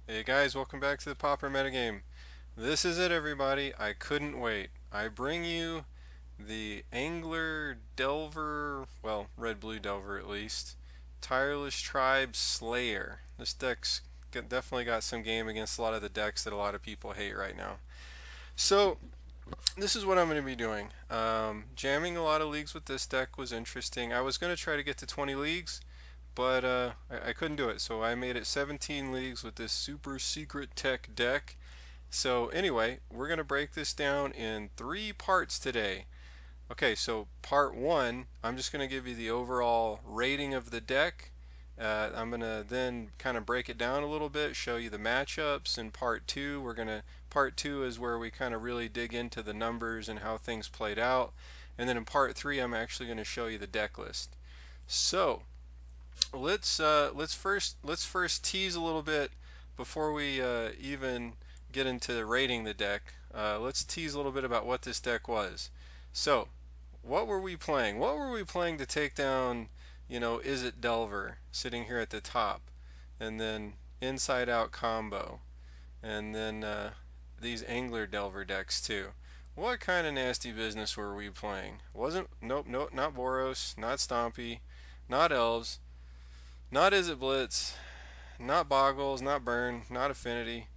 Hey guys, welcome back to the Popper Metagame. This is it, everybody. I couldn't wait. I bring you the Angler Delver, well, Red-Blue Delver at least, Tireless Tribe Slayer. This deck's definitely got some game against a lot of the decks that a lot of people hate right now. So, this is what I'm going to be doing. Jamming a lot of leagues with this deck was interesting. I was going to try to get to 20 leagues, but I couldn't do it. So I made it 17 leagues with this super secret tech deck. So anyway, we're going to break this down in 3 parts today. Okay, so part 1, I'm just going to give you the overall rating of the deck. I'm going to then kind of break it down a little bit, show you the matchups. In part 2, part 2 is where we kind of really dig into the numbers and how things played out. And then in part 3, I'm actually going to show you the deck list. So, let's first tease a little bit before we even get into rating the deck. Let's tease a little bit about what this deck was. So, what were we playing? What were we playing to take down, Izzet Delver sitting here at the top, and then Inside Out Combo, and then these Angler Delver decks too. What kind of nasty business were we playing? Nope, not Boros, not Stompy, not Elves. Not Izzet Blitz, not Boggles, not Burn, not Affinity.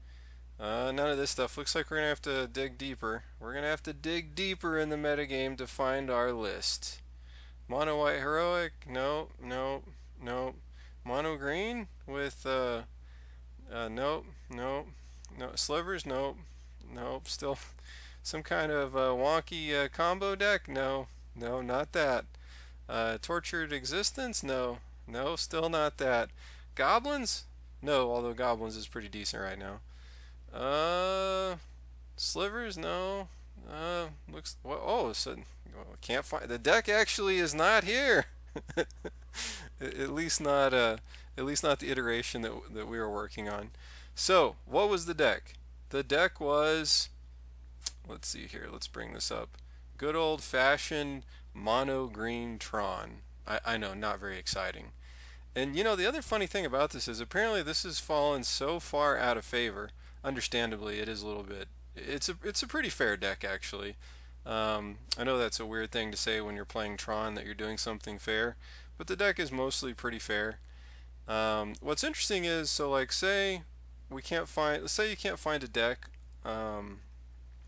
None of this stuff. Looks like we're going to have to dig deeper. We're going to have to dig deeper in the metagame to find our list. Mono White Heroic? Nope, nope, nope. Mono Green with, nope, nope. No, Slivers? Nope, nope. Still some kind of wonky combo deck? No, no, not that. Tortured Existence? No. No, still not that. Goblins? No, although Goblins is pretty decent right now. Slivers? No. Looks. Oh, so can't find the deck. Actually, is not here. At least not. At least not the iteration that we were working on. So, what was the deck? The deck was. Let's see here. Let's bring this up. Good old-fashioned mono green Tron. I know, not very exciting. And the other funny thing about this is apparently this has fallen so far out of favor. Understandably, it is a little bit. It's a pretty fair deck actually. I know that's a weird thing to say when you're playing Tron that you're doing something fair, but the deck is mostly pretty fair. What's interesting is like say let's say you can't find a deck.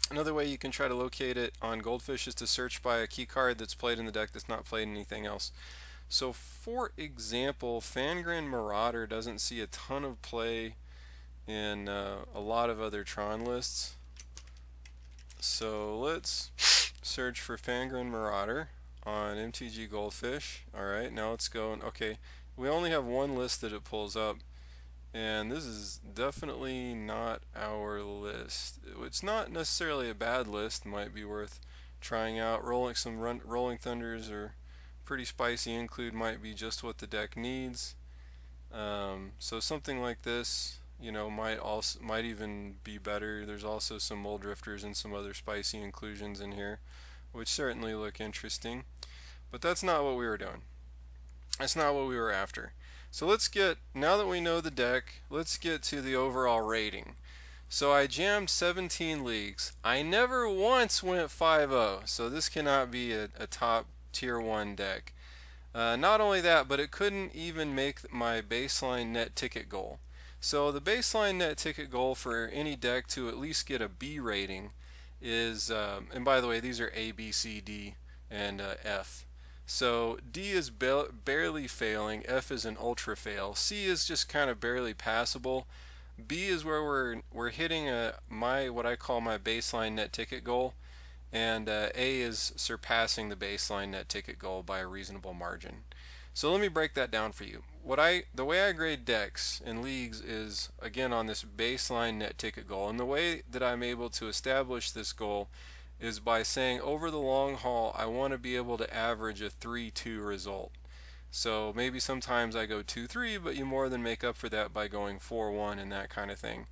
Another way you can try to locate it on Goldfish is to search by a key card that's played in the deck that's not played in anything else. So for example, Fangren Marauder doesn't see a ton of play in a lot of other Tron lists. So let's search for Fangren Marauder on MTG Goldfish. Alright, now let's go and okay, we only have one list that it pulls up. And this is definitely not our list. It's not necessarily a bad list. Might be worth trying out. Rolling Thunders or Pretty Spicy Include might be just what the deck needs. So something like this, might even be better. There's also some Mole Drifters and some other spicy inclusions in here, which certainly look interesting. But that's not what we were doing. That's not what we were after. So now that we know the deck, let's get to the overall rating. So I jammed 17 leagues. I never once went 5-0, so this cannot be a top tier 1 deck. Not only that, but it couldn't even make my baseline net ticket goal. So the baseline net ticket goal for any deck to at least get a B rating is, and by the way, these are A, B, C, D, and F. So D is barely failing, F is an ultra fail, C is just kind of barely passable, B is where we're hitting what I call my baseline net ticket goal, and A is surpassing the baseline net ticket goal by a reasonable margin. So let me break that down for you. The way I grade decks in leagues is again on this baseline net ticket goal, and the way that I'm able to establish this goal is by saying over the long haul I want to be able to average a 3-2 result. So maybe sometimes I go 2-3, but you more than make up for that by going 4-1 and that kind of thing.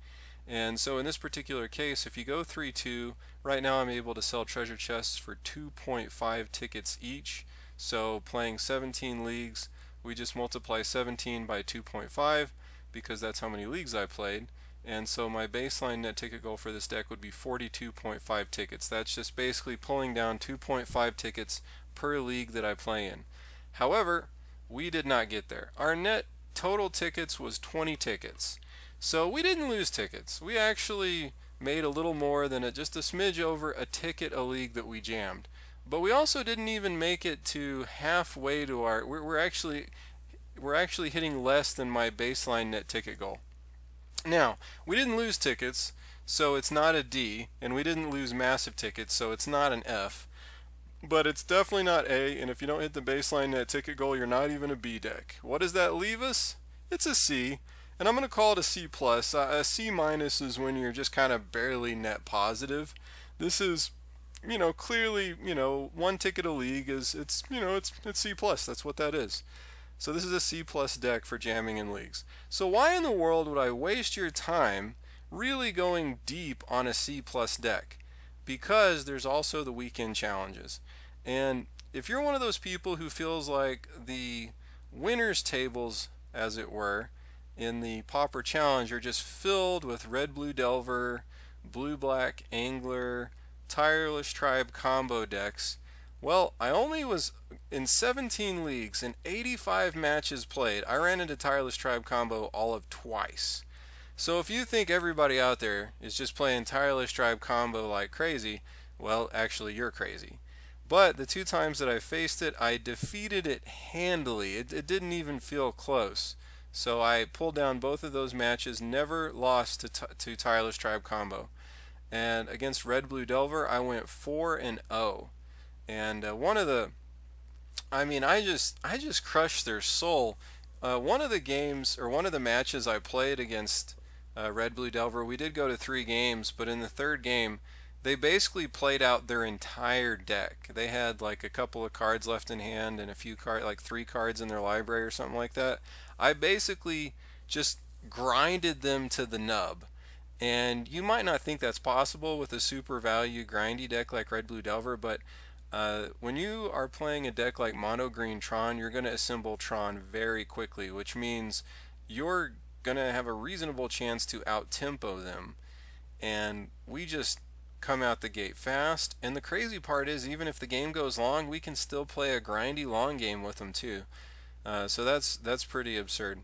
And so in this particular case, if you go 3-2, right now I'm able to sell treasure chests for 2.5 tickets each. So playing 17 leagues, we just multiply 17 by 2.5 because that's how many leagues I played. And so my baseline net ticket goal for this deck would be 42.5 tickets. That's just basically pulling down 2.5 tickets per league that I play in. However, we did not get there. Our net total tickets was 20 tickets. So we didn't lose tickets. We actually made a little more than just a smidge over a ticket a league that we jammed. But we also didn't even make it to halfway to our. We're actually hitting less than my baseline net ticket goal. Now, we didn't lose tickets, so it's not a D, and we didn't lose massive tickets, so it's not an F. But it's definitely not A, and if you don't hit the baseline net ticket goal, you're not even a B deck. What does that leave us? It's a C, and I'm going to call it a C plus. A C minus is when you're just kind of barely net positive. This is, clearly, one ticket a league it's C plus. That's what that is. So this is a C plus deck for jamming in leagues. So why in the world would I waste your time really going deep on a C plus deck? Because there's also the weekend challenges. And if you're one of those people who feels like the winners tables, as it were, in the Pauper Challenge are just filled with Red Blue Delver, Blue Black Angler, Tireless Tribe combo decks, well, I only was in 17 leagues and 85 matches played. I ran into Tireless Tribe combo all of twice. So if you think everybody out there is just playing Tireless Tribe combo like crazy, well, actually you're crazy. But the 2 times that I faced it, I defeated it handily. It didn't even feel close. So I pulled down both of those matches, never lost to Tireless Tribe combo. And against Red Blue Delver, I went 4-0. And I just crushed their soul. One of the games, or one of the matches I played against Red Blue Delver, we did go to 3 games, but in the 3rd game, they basically played out their entire deck. They had like a couple of cards left in hand and a few cards, like 3 cards in their library or something like that. I basically just grinded them to the nub. And you might not think that's possible with a super value grindy deck like Red Blue Delver, but when you are playing a deck like Mono Green Tron, you're going to assemble Tron very quickly, which means you're going to have a reasonable chance to out-tempo them. And we just come out the gate fast. And the crazy part is, even if the game goes long, we can still play a grindy long game with them too. So that's pretty absurd.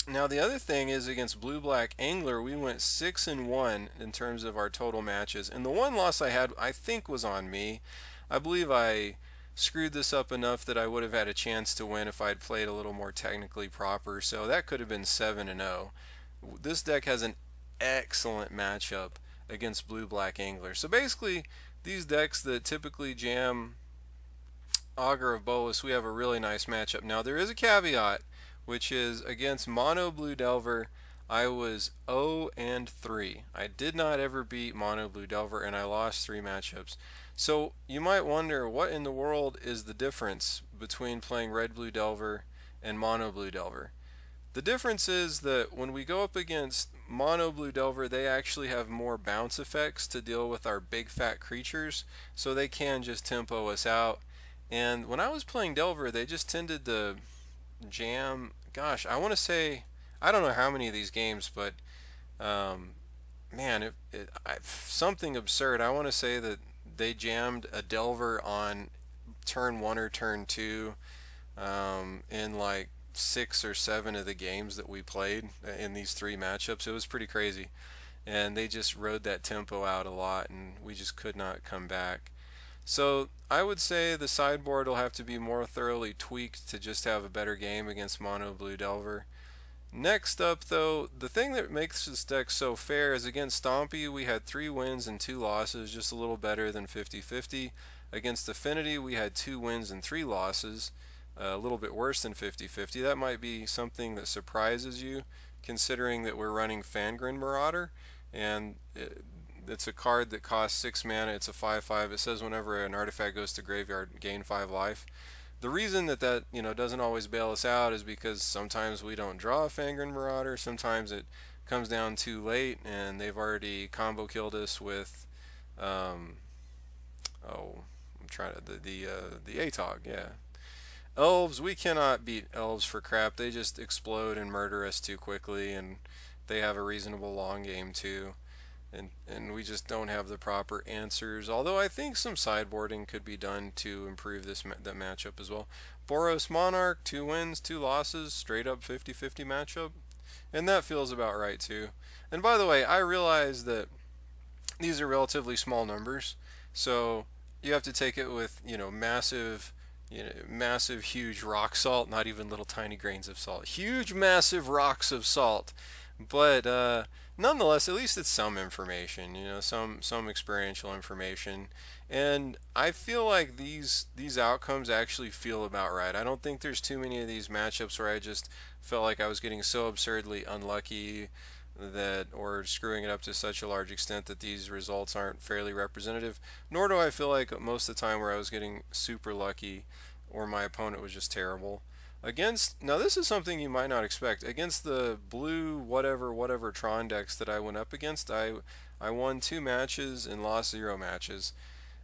Now the other thing is, against Blue Black Angler, we went 6-1 in terms of our total matches. And the one loss I had, I think, was on me. I believe I screwed this up enough that I would have had a chance to win if I'd played a little more technically proper. So that could have been 7-0. This deck has an excellent matchup against Blue Black Angler. So basically, these decks that typically jam Augur of Bolas, we have a really nice matchup. Now there is a caveat, which is against Mono Blue Delver, I was 0-3. I did not ever beat Mono Blue Delver, and I lost 3 matchups. So you might wonder, what in the world is the difference between playing Red Blue Delver and Mono Blue Delver? The difference is that when we go up against Mono Blue Delver, they actually have more bounce effects to deal with our big fat creatures, so they can just tempo us out. And when I was playing Delver, they just tended to jam, gosh, I want to say, I don't know how many of these games, but man, something absurd. I want to say that they jammed a Delver on turn 1 or turn 2 in like 6 or 7 of the games that we played in these 3 matchups. It was pretty crazy, and they just rode that tempo out a lot, and we just could not come back. So I would say the sideboard will have to be more thoroughly tweaked to just have a better game against Mono Blue Delver. Next up, though, the thing that makes this deck so fair is against Stompy, we had 3 wins and 2 losses, just a little better than 50-50. Against Affinity, we had 2 wins and 3 losses, a little bit worse than 50-50. That might be something that surprises you, considering that we're running Fangren Marauder, and it's a card that costs 6 mana. It's a 5/5. It says whenever an artifact goes to graveyard, gain 5 life. The reason that doesn't always bail us out is because sometimes we don't draw a Fangren Marauder. Sometimes it comes down too late, and they've already combo killed us with, I'm trying to the Atog, yeah. Elves, we cannot beat elves for crap. They just explode and murder us too quickly, and they have a reasonable long game too. And we just don't have the proper answers. Although I think some sideboarding could be done to improve that matchup as well. Boros Monarch, 2 wins, 2 losses, straight up 50-50 matchup. And that feels about right too. And by the way, I realize that these are relatively small numbers, so you have to take it with massive, massive, huge rock salt, not even little tiny grains of salt, huge, massive rocks of salt. But nonetheless, at least it's some information, some experiential information, and I feel like these outcomes actually feel about right. I don't think there's too many of these matchups where I just felt like I was getting so absurdly unlucky that or screwing it up to such a large extent that these results aren't fairly representative. Nor do I feel like most of the time where I was getting super lucky or my opponent was just terrible. Against now this is something you might not expect. Against the blue whatever Tron decks that I went up against, I won 2 matches and lost 0 matches.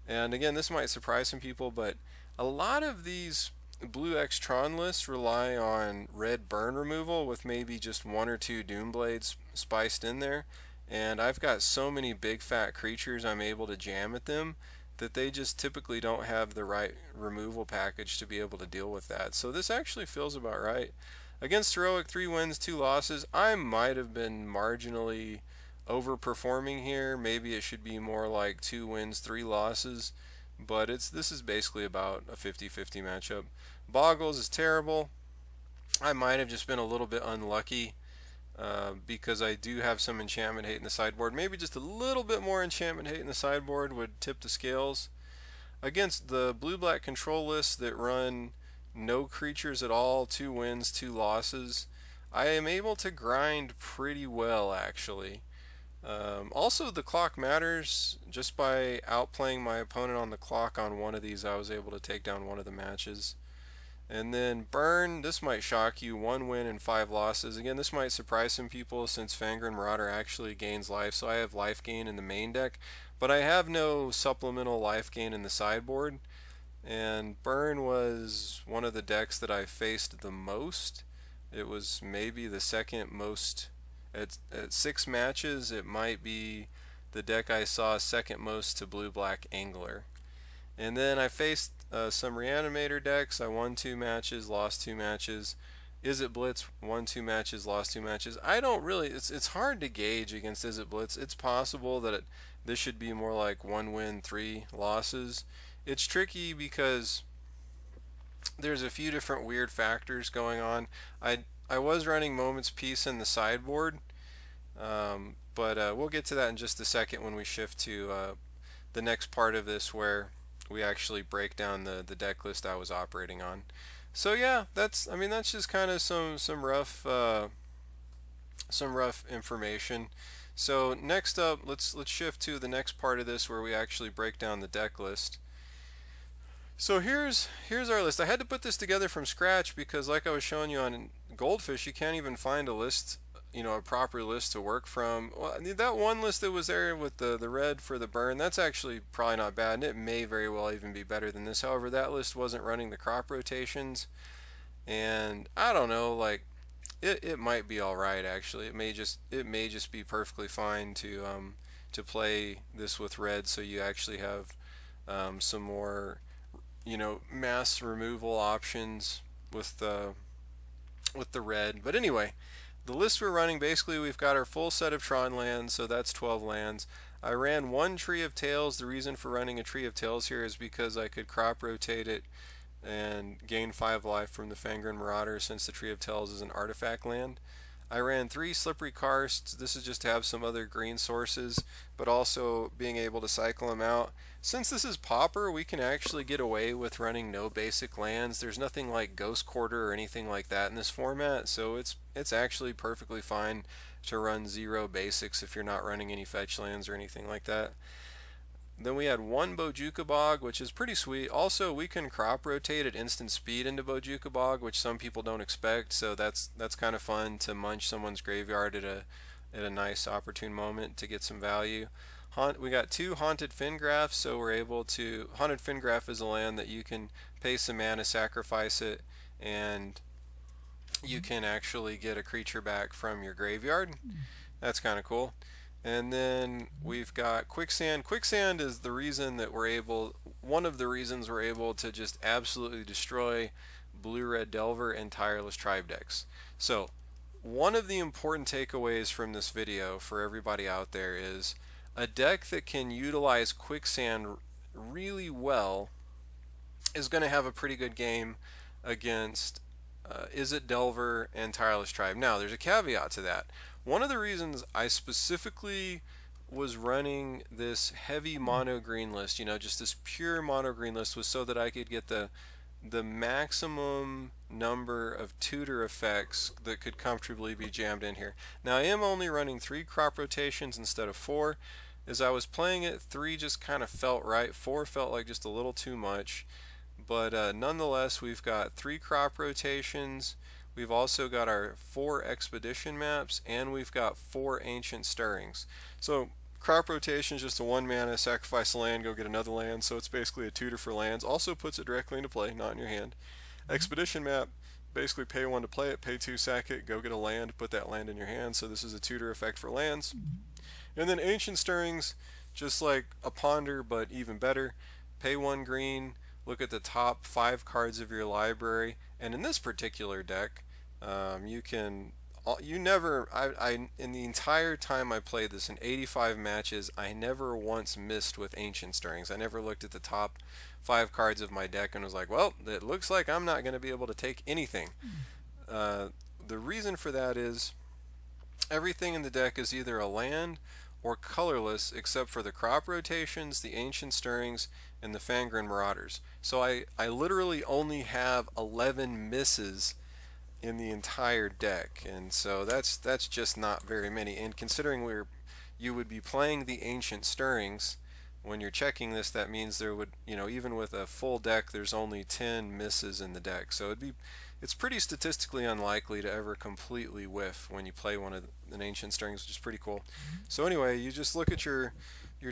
And again, this might surprise some people, but a lot of these blue X Tron lists rely on red burn removal with maybe just 1 or 2 Doomblades spiced in there. And I've got so many big fat creatures I'm able to jam at them that they just typically don't have the right removal package to be able to deal with that. So this actually feels about right. Against Heroic, 3 wins, 2 losses. I might have been marginally overperforming here. Maybe it should be more like 2 wins, 3 losses. But this is basically about a 50-50 matchup. Boggles is terrible. I might have just been a little bit unlucky because I do have some enchantment hate in the sideboard. Maybe just a little bit more enchantment hate in the sideboard would tip the scales. Against the blue-black control lists that run no creatures at all, 2 wins, 2 losses, I am able to grind pretty well actually. Also, the clock matters. Just by outplaying my opponent on the clock on one of these, I was able to take down one of the matches. And then Burn, this might shock you, 1 win and 5 losses. Again, this might surprise some people since Fangren Marauder actually gains life, so I have life gain in the main deck, but I have no supplemental life gain in the sideboard. And Burn was one of the decks that I faced the most. It was maybe the second most. At 6 matches, it might be the deck I saw second most to Blue-Black Angler. And then I faced some Reanimator decks. I won 2 matches, lost 2 matches. Izzet Blitz won 2 matches, lost 2 matches. I don't really. It's hard to gauge against Izzet Blitz. It's possible that this should be more like 1 win, 3 losses. It's tricky because there's a few different weird factors going on. I was running Moment's Peace in the sideboard, but we'll get to that in just a second when we shift to the next part of this where we actually break down the deck list I was operating on. So yeah, that's just kind of some rough information. So next up, let's shift to the next part of this where we actually break down the deck list. So here's our list. I had to put this together from scratch because, like I was showing you on Goldfish, you can't even find a list, a proper list to work from. Well, that one list that was there with the red for the burn, that's actually probably not bad, and it may very well even be better than this. However, that list wasn't running the crop rotations, and I don't know, like it might be all right actually. It may just be perfectly fine to play this with red, so you actually have some more mass removal options with the red. But anyway, the list we're running, basically we've got our full set of Tron lands, so that's 12 lands. I ran 1 Tree of Tails. The reason for running a Tree of Tails here is because I could crop rotate it and gain 5 life from the Fangren Marauder since the Tree of Tails is an artifact land. I ran 3 Slippery Karsts. This is just to have some other green sources, but also being able to cycle them out. Since this is Pauper, we can actually get away with running no basic lands. There's nothing like Ghost Quarter or anything like that in this format, so it's actually perfectly fine to run 0 basics if you're not running any fetch lands or anything like that. Then we had 1 Bojuka Bog, which is pretty sweet. Also, we can crop rotate at instant speed into Bojuka Bog, which some people don't expect, so that's kind of fun to munch someone's graveyard at a nice opportune moment to get some value. We got 2 Haunted Fingraphs, so we're able to... Haunted Fingraph is a land that you can pay some mana, sacrifice it, and you can actually get a creature back from your graveyard. That's kind of cool. And then we've got quicksand. Quicksand is the reason that one of the reasons we're able to just absolutely destroy blue-red Delver and tireless tribe decks. So one of the important takeaways from this video for everybody out there is a deck that can utilize quicksand really well is going to have a pretty good game against Izzet Delver and tireless tribe. Now there's a caveat to that. One of the reasons I specifically was running this heavy mono green list, just this pure mono green list, was so that I could get the maximum number of tutor effects that could comfortably be jammed in here. Now I am only running 3 crop rotations instead of 4. As I was playing it, 3 just kind of felt right. 4 felt like just a little too much. But nonetheless, we've got 3 crop rotations. We've also got our 4 expedition maps, and we've got 4 ancient stirrings. So crop rotation is just a 1 mana, sacrifice a land, go get another land. So it's basically a tutor for lands. Also puts it directly into play, not in your hand. Expedition map, basically pay 1 to play it, pay 2 sack it, go get a land, put that land in your hand. So this is a tutor effect for lands. And then ancient stirrings, just like a ponder, but even better. Pay 1 green, look at the top 5 cards of your library, and in this particular deck, in the entire time I played this, in 85 matches, I never once missed with ancient stirrings. I never looked at the top 5 cards of my deck and was like, well, it looks like I'm not going to be able to take anything. The reason for that is everything in the deck is either a land or colorless except for the crop rotations, the ancient stirrings, and the Fangren Marauders. So I literally only have 11 misses in the entire deck, and so that's just not very many. And considering you would be playing the ancient stirrings when you're checking this, that means there would, even with a full deck, there's only 10 misses in the deck. So it's pretty statistically unlikely to ever completely whiff when you play an ancient stirrings, which is pretty cool. So anyway, you just look at your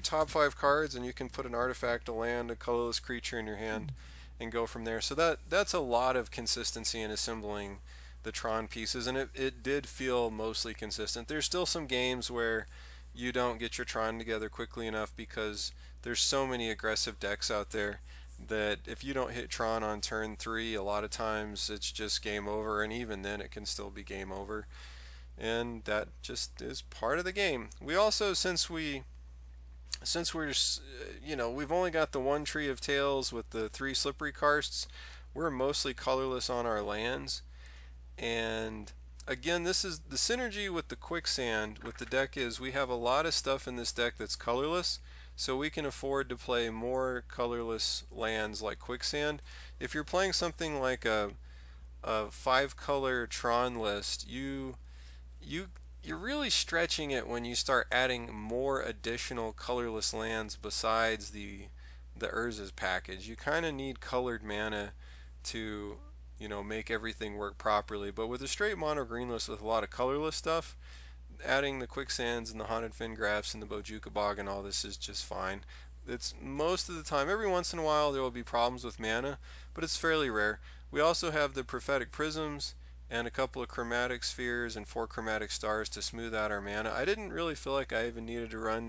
top 5 cards, and you can put an artifact, a land, a colorless creature in your hand, and go from there. So that's a lot of consistency in assembling the Tron pieces, and it did feel mostly consistent. There's still some games where you don't get your Tron together quickly enough because there's so many aggressive decks out there that if you don't hit Tron on turn 3, a lot of times it's just game over, and even then it can still be game over. And that just is part of the game. We also, since we're we've only got the 1 tree of tails with the 3 slippery karsts, we're mostly colorless on our lands. And again, this is the synergy with the quicksand with the deck is we have a lot of stuff in this deck that's colorless, so we can afford to play more colorless lands like quicksand. If you're playing something like a 5-color Tron list, you're really stretching it when you start adding more additional colorless lands besides the Urza's package. You kind of need colored mana to make everything work properly. But with a straight mono green list with a lot of colorless stuff, adding the quicksands and the haunted fingraphs and the Bojuka Bog and all this is just fine. It's most of the time. Every once in a while there will be problems with mana, but it's fairly rare. We also have the prophetic prisms and a couple of chromatic spheres and 4 chromatic stars to smooth out our mana. I didn't really feel like I even needed to run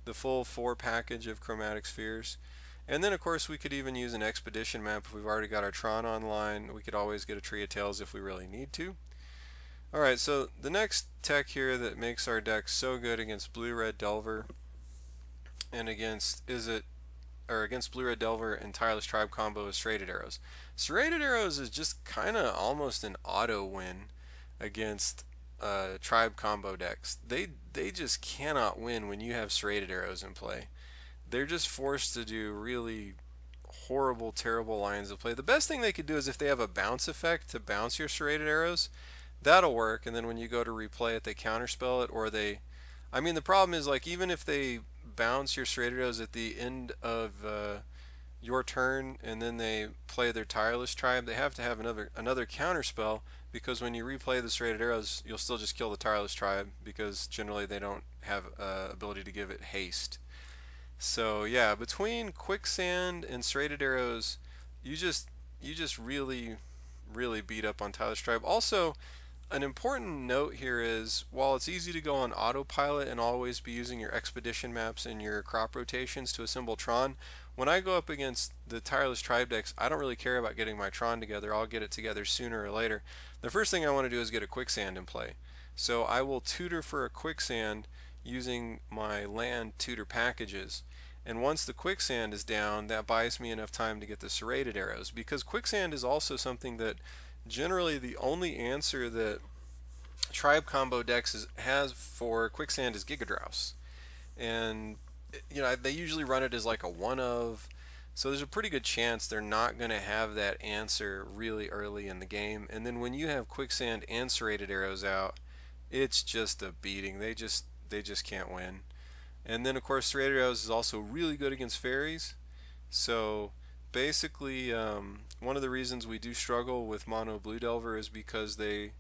the full 4 package of chromatic spheres. And then of course we could even use an expedition map if we've already got our Tron online. We could always get a Tree of Tails if we really need to. Alright, so the next tech here that makes our deck so good against Blue-Red Delver and against Blue-Red Delver and Tireless Tribe combo is Serrated Arrows. Serrated Arrows is just kind of almost an auto win against Tribe combo decks. They just cannot win when you have Serrated Arrows in play. They're just forced to do really horrible, terrible lines of play. The best thing they could do is if they have a bounce effect to bounce your Serrated Arrows, that'll work, and then when you go to replay it, they counterspell it, or the problem is, like, even if they bounce your Serrated Arrows at the end of your turn, and then they play their Tireless Tribe, they have to have another counterspell, because when you replay the Serrated Arrows, you'll still just kill the Tireless Tribe, because generally they don't have ability to give it haste. So yeah, between Quicksand and Serrated Arrows, you just really really beat up on Tyler's Tribe. Also, an important note here is while it's easy to go on autopilot and always be using your expedition maps and your crop rotations to assemble Tron, when I go up against the Tireless Tribe decks, I don't really care about getting my Tron together. I'll get it together sooner or later. The first thing I want to do is get a Quicksand in play. So I will tutor for a Quicksand using my land tutor packages. And once the Quicksand is down, that buys me enough time to get the Serrated Arrows, because Quicksand is also something that generally the only answer that tribe combo decks has for Quicksand is Gigadrouse. And they usually run it as like a one of, so there's a pretty good chance they're not going to have that answer really early in the game. And then when you have Quicksand and Serrated Arrows out, it's just a beating. They just can't win. And then of course Serrated Arrows is also really good against fairies. So basically, one of the reasons we do struggle with Mono Blue Delver is because they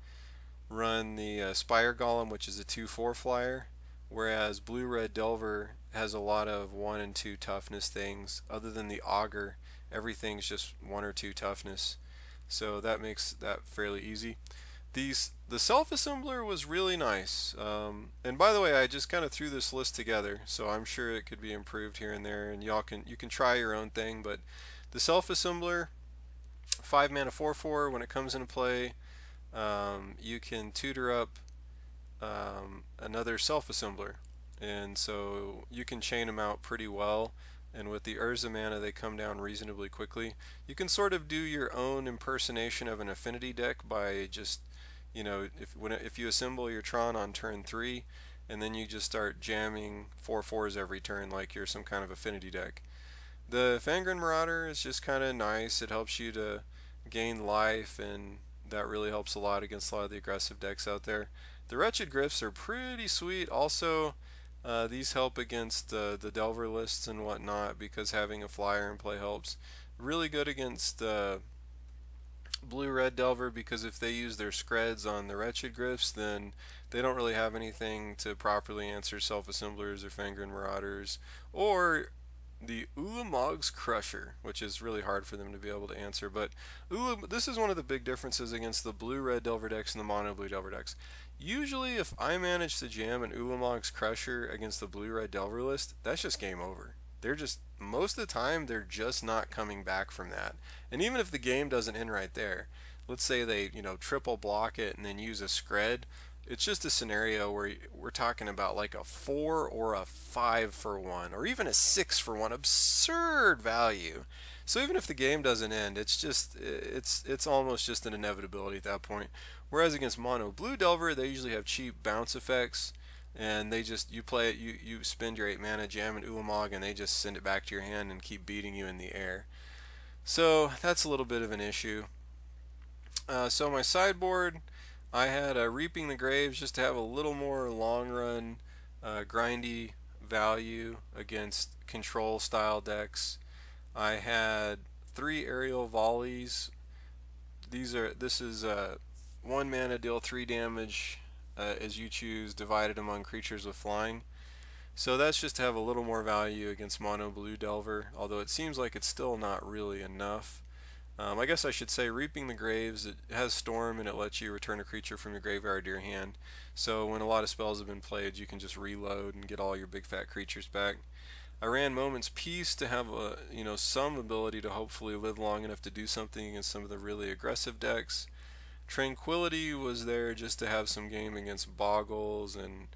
run the Spire Golem, which is a 2/4 flyer, whereas Blue Red Delver has a lot of 1 and 2 toughness things. Other than the Augur, everything's just 1 or 2 toughness. So that makes that fairly easy. The self-assembler was really nice. And by the way, I just kind of threw this list together, so I'm sure it could be improved here and there, and you can try your own thing. But the self-assembler, 5 mana 4/4, when it comes into play, you can tutor up another self-assembler, and so you can chain them out pretty well. And with the Urza mana, they come down reasonably quickly. You can sort of do your own impersonation of an affinity deck by just, if you assemble your Tron on turn 3, and then you just start jamming 4/4s every turn like you're some kind of affinity deck. The Fangren Marauder is just kind of nice. It helps you to gain life, and that really helps a lot against a lot of the aggressive decks out there. The Wretched Gryphs are pretty sweet. Also, these help against the Delver lists and whatnot, because having a flyer in play helps. Really good against Blue-Red Delver, because if they use their Screds on the Wretched Gryphs, then they don't really have anything to properly answer Self-Assemblers or Fangren Marauders, or the Ulamog's Crusher, which is really hard for them to be able to answer. But this is one of the big differences against the Blue-Red Delver decks and the Mono-Blue Delver decks. Usually, if I manage to jam an Ulamog's Crusher against the Blue-Red Delver list, that's just game over. Most of the time, they're just not coming back from that. And even if the game doesn't end right there, let's say they, triple block it and then use a Scred, it's just a scenario where we're talking about like a 4 or a 5 for 1, or even a 6 for 1, absurd value. So even if the game doesn't end, it's almost just an inevitability at that point. Whereas against Mono Blue Delver, they usually have cheap bounce effects, and you play it, you spend your 8 mana, jam an Ulamog, and they just send it back to your hand and keep beating you in the air. So that's a little bit of an issue. So my sideboard, I had Reaping the Graves just to have a little more long run grindy value against control style decks. I had 3 Aerial Volleys. This is 1 mana, deal 3 damage as you choose, divided among creatures with flying. So that's just to have a little more value against Mono Blue Delver, although it seems like it's still not really enough. I guess I should say Reaping the Graves, it has Storm and it lets you return a creature from your graveyard to your hand. So when a lot of spells have been played, you can just reload and get all your big fat creatures back. I ran Moment's Peace to have some ability to hopefully live long enough to do something against some of the really aggressive decks. Tranquility was there just to have some game against Boggles and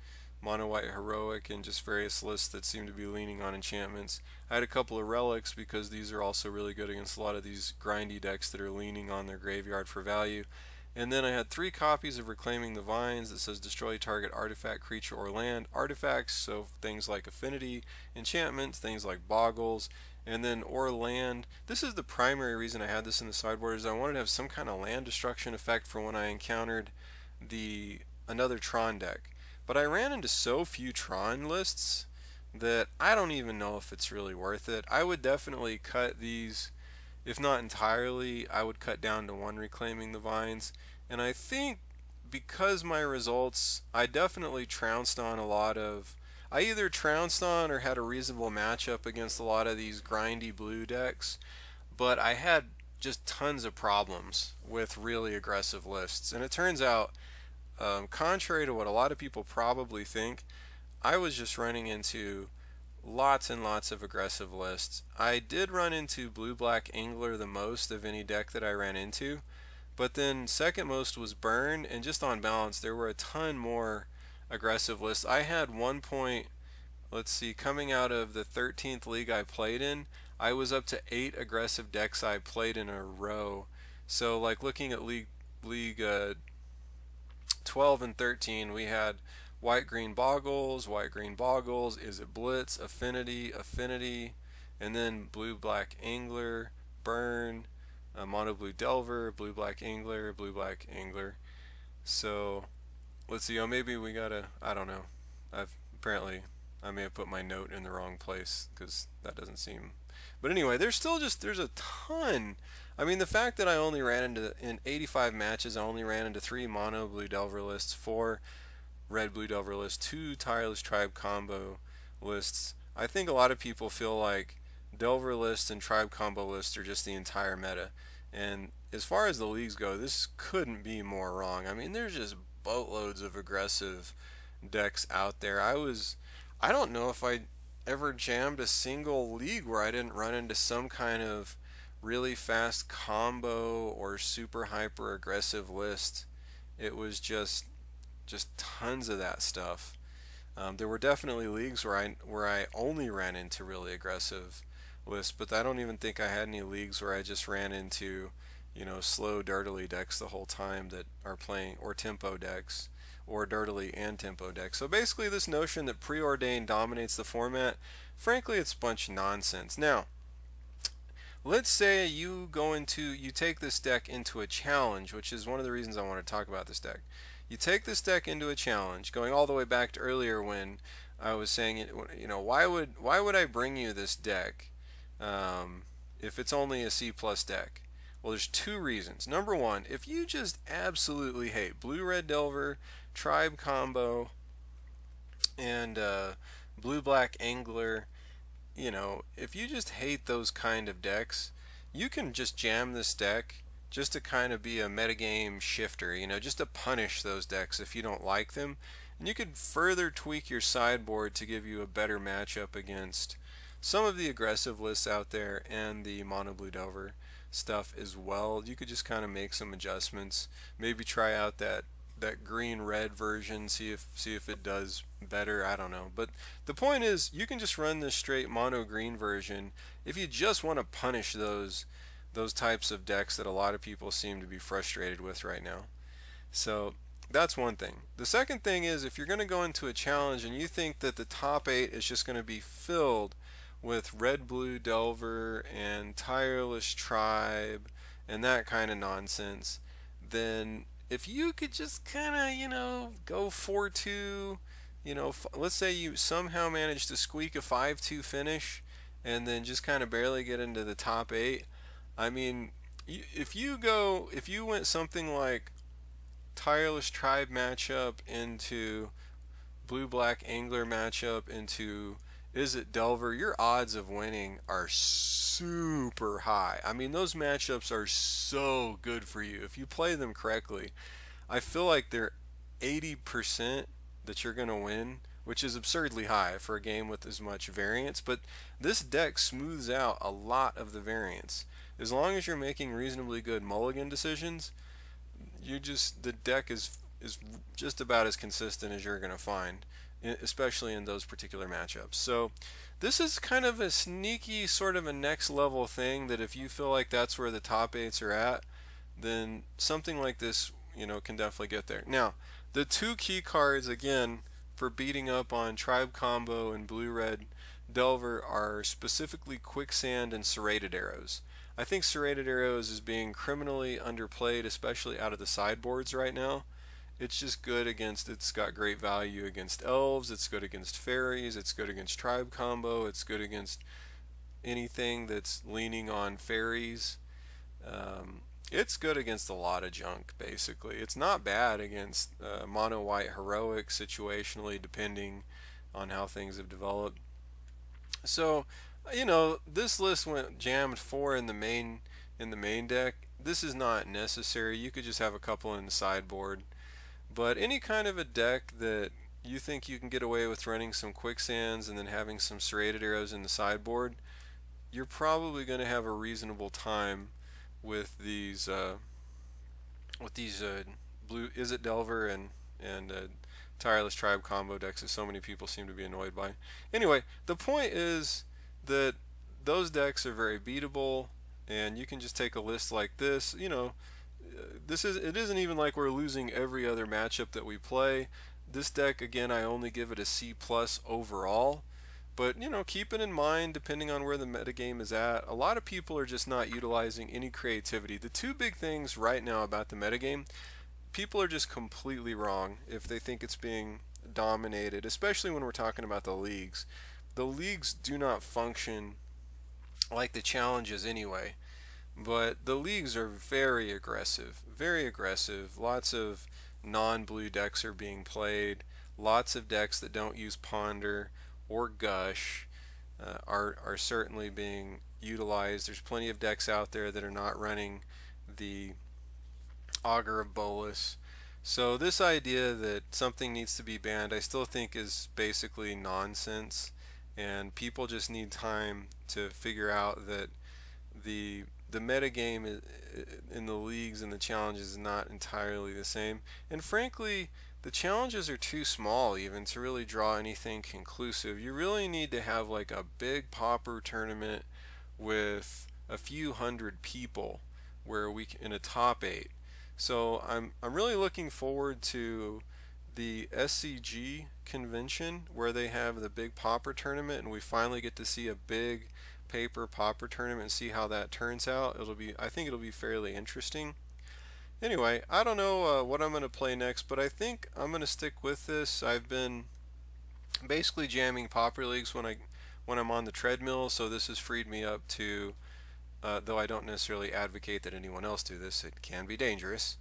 Mono White Heroic and just various lists that seem to be leaning on enchantments. I had a couple of Relics because these are also really good against a lot of these grindy decks that are leaning on their graveyard for value. And then I had 3 copies of Reclaiming the Vines that says destroy target artifact, creature, or land. Artifacts, so things like Affinity, enchantments, things like Boggles, and then or land. This is the primary reason I had this in the sideboard, is I wanted to have some kind of land destruction effect for when I encountered another Tron deck. But I ran into so few Tron lists that I don't even know if it's really worth it. I would definitely cut these, if not entirely, I would cut down to 1 Reclaiming the Vines. And I think because my results, I definitely trounced on I either trounced on or had a reasonable matchup against a lot of these grindy blue decks, but I had just tons of problems with really aggressive lists. And it turns out, contrary to what a lot of people probably think, I was just running into lots and lots of aggressive lists. I did run into blue black angler the most of any deck that I ran into, but then second most was burn, and just on balance, there were a ton more aggressive lists. I had one point, let's see, coming out of the 13th league I played in, I was up to 8 aggressive decks I played in a row. So like looking at league 12 and 13, we had white green boggles, Izzet blitz, affinity, and then blue black angler, burn, mono blue delver, blue black angler. So let's see. Oh, maybe we gotta. I don't know. I've apparently I may have put my note in the wrong place because that doesn't seem. But anyway, there's a ton. I mean, the fact that I only ran into in 85 matches, I only ran into 3 mono blue delver lists, 4 red blue delver lists, 2 tireless tribe combo lists. I think a lot of people feel like delver lists and tribe combo lists are just the entire meta. And as far as the leagues go, this couldn't be more wrong. I mean, there's just boatloads of aggressive decks out there. I don't know if I ever jammed a single league where I didn't run into some kind of really fast combo or super hyper aggressive list. It was just tons of that stuff. There were definitely leagues where I only ran into really aggressive lists, but I don't even think I had any leagues where I just ran into, slow dirtily decks the whole time that are playing, or tempo decks, or dirtily and tempo decks. So basically, this notion that preordained dominates the format, frankly, it's a bunch of nonsense. Now, let's say you take this deck into a challenge, which is one of the reasons I want to talk about this deck. You take this deck into a challenge, going all the way back to earlier when I was saying, why would I bring you this deck if it's only a C plus deck? Well, there's 2 reasons. Number one, if you just absolutely hate blue red delver, tribe combo, and blue black angler, if you just hate those kind of decks, you can just jam this deck just to kind of be a metagame shifter, just to punish those decks if you don't like them. And you could further tweak your sideboard to give you a better matchup against some of the aggressive lists out there and the mono blue delver stuff as well. You could just kind of make some adjustments, maybe try out that green red version, see if it does better. I don't know, but the point is you can just run this straight mono green version if you just want to punish those types of decks that a lot of people seem to be frustrated with right now. So that's one thing. The second thing is, if you're going to go into a challenge and you think that the top 8 is just going to be filled with red blue delver and tireless tribe and that kind of nonsense, then if you could just kind of, go 4-2, let's say you somehow manage to squeak a 5-2 finish and then just kind of barely get into the top 8. I mean, if you went something like tireless tribe matchup into blue black angler matchup into Izzet delver, your odds of winning are super high. I mean, those matchups are so good for you if you play them correctly. I feel like they're 80% that you're going to win, which is absurdly high for a game with as much variance, but this deck smooths out a lot of the variance. As long as you're making reasonably good mulligan decisions, the deck is just about as consistent as you're going to find, especially in those particular matchups. So this is kind of a sneaky sort of a next level thing that if you feel like that's where the top 8s are at, then something like this, can definitely get there. Now, the 2 key cards, again, for beating up on tribe combo and blue red delver are specifically quicksand and serrated arrows. I think serrated arrows is being criminally underplayed, especially out of the sideboards right now. It's just good it's got great value against elves, it's good against fairies, it's good against tribe combo, it's good against anything that's leaning on fairies. It's good against a lot of junk, basically. It's not bad against mono white heroic situationally, depending on how things have developed. So, this list went jammed 4 in in the main deck. This is not necessary. You could just have a couple in the sideboard. But any kind of a deck that you think you can get away with running some quicksands and then having some serrated arrows in the sideboard, you're probably going to have a reasonable time with these blue Izzet Delver and Tireless Tribe combo decks that so many people seem to be annoyed by. Anyway, the point is that those decks are very beatable, and you can just take a list like this. It isn't even like we're losing every other matchup that we play. This deck, again, I only give it a C plus overall. But keep it in mind, depending on where the metagame is at, a lot of people are just not utilizing any creativity. The two big things right now about the metagame, people are just completely wrong if they think it's being dominated, especially when we're talking about the leagues. The leagues do not function like the challenges anyway, but the leagues are very aggressive, very aggressive. Lots of non-blue decks are being played. Lots of decks that don't use Ponder or Gush are certainly being utilized. There's plenty of decks out there that are not running the Augur of Bolus. So this idea that something needs to be banned, I still think is basically nonsense, and people just need time to figure out that the metagame in the leagues and the challenges is not entirely the same. And frankly, the challenges are too small even to really draw anything conclusive. You really need to have like a big pauper tournament with a few hundred people where we can, in a top 8. So I'm really looking forward to the SCG convention where they have the big pauper tournament, and we finally get to see a big paper pauper tournament and see how that turns out. I think it'll be fairly interesting. Anyway, I don't know what I'm going to play next, but I think I'm going to stick with this. I've been basically jamming pauper leagues when I'm on the treadmill, so this has freed me up to, though I don't necessarily advocate that anyone else do this, it can be dangerous.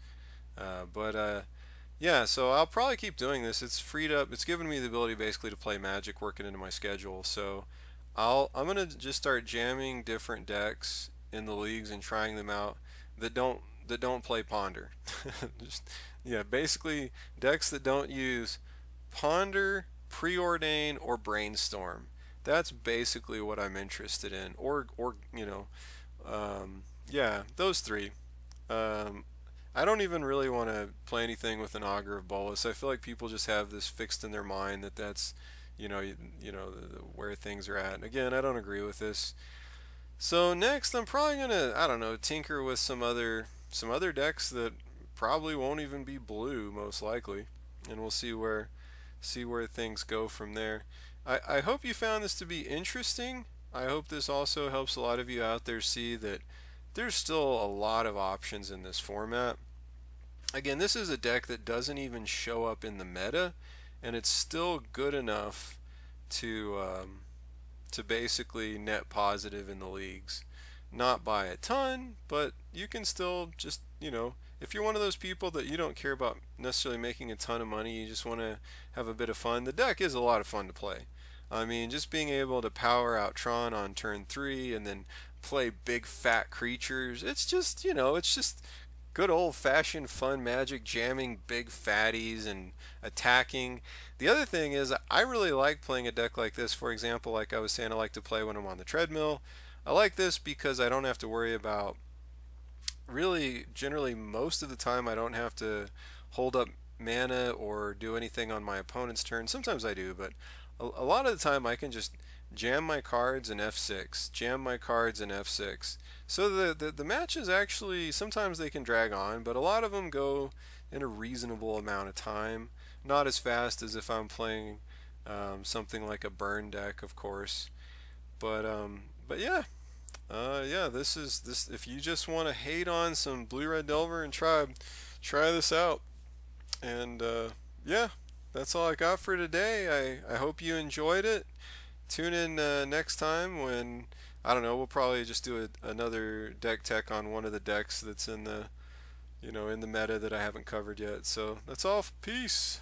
Yeah, so I'll probably keep doing this. It's freed up. It's given me the ability basically to play Magic, working into my schedule. So I'm gonna just start jamming different decks in the leagues and trying them out that don't play Ponder. Just yeah, basically decks that don't use Ponder, Preordain, or Brainstorm. That's basically what I'm interested in. Or yeah, those three. I don't even really want to play anything with an Augur of Bolus. I feel like people just have this fixed in their mind that that's where things are at. And again, I don't agree with this. So next, I'm probably gonna, I don't know, tinker with some other decks that probably won't even be blue, most likely, and we'll see where things go from there. I hope you found this to be interesting. I hope this also helps a lot of you out there see that there's still a lot of options in this format. Again, this is a deck that doesn't even show up in the meta, and it's still good enough to basically net positive in the leagues. Not by a ton, but you can still just, if you're one of those people that you don't care about necessarily making a ton of money, you just want to have a bit of fun, the deck is a lot of fun to play. I mean, just being able to power out Tron on turn 3 and then play big fat creatures, it's just good old-fashioned fun Magic, jamming big fatties and attacking. The other thing is I really like playing a deck like this. For example, like I was saying, I like to play when I'm on the treadmill. I like this because I don't have to worry about, really, generally most of the time I don't have to hold up mana or do anything on my opponent's turn. Sometimes I do, but a lot of the time I can just jam my cards in F6, jam my cards in F6. So the matches actually, sometimes they can drag on, but a lot of them go in a reasonable amount of time. Not as fast as if I'm playing something like a burn deck, of course. But yeah. Yeah, this. If you just want to hate on some Blue-Red Delver and Tribe, try this out. And yeah, that's all I got for today. I hope you enjoyed it. Tune in next time when, I don't know, we'll probably just do another deck tech on one of the decks that's in the in the meta that I haven't covered yet. So that's all. Peace.